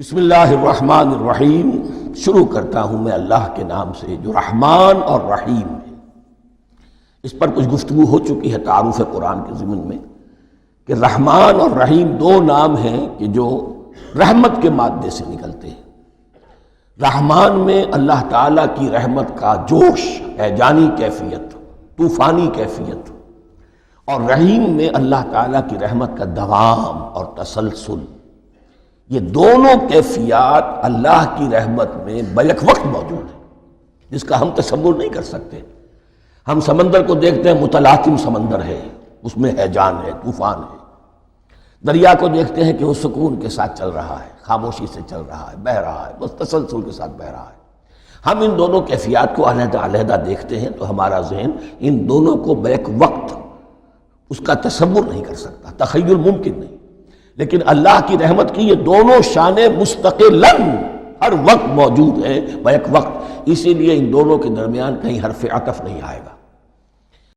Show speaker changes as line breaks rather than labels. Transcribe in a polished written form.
بسم اللہ الرحمن الرحیم۔ شروع کرتا ہوں میں اللہ کے نام سے جو رحمان اور رحیم ہے۔ اس پر کچھ گفتگو ہو چکی ہے تعارف قرآن کے ضمن میں کہ رحمان اور رحیم دو نام ہیں کہ جو رحمت کے مادے سے نکلتے ہیں۔ رحمان میں اللہ تعالیٰ کی رحمت کا جوش ہے، جانی کیفیت، طوفانی کیفیت، اور رحیم میں اللہ تعالیٰ کی رحمت کا دوام اور تسلسل۔ یہ دونوں کیفیات اللہ کی رحمت میں بیک وقت موجود ہیں، جس کا ہم تصور نہیں کر سکتے۔ ہم سمندر کو دیکھتے ہیں، متلاطم سمندر ہے، اس میں ہیجان ہے، طوفان ہے۔ دریا کو دیکھتے ہیں کہ وہ سکون کے ساتھ چل رہا ہے، خاموشی سے چل رہا ہے، بہہ رہا ہے، بس تسلسل کے ساتھ بہہ رہا ہے۔ ہم ان دونوں کیفیات کو علیحدہ علیحدہ دیکھتے ہیں تو ہمارا ذہن ان دونوں کو بیک وقت اس کا تصور نہیں کر سکتا، تخیل ممکن نہیں۔ لیکن اللہ کی رحمت کی یہ دونوں شانیں مستقلاً ہر وقت موجود ہیں بیک وقت، اسی لیے ان دونوں کے درمیان کہیں حرف عطف نہیں آئے گا۔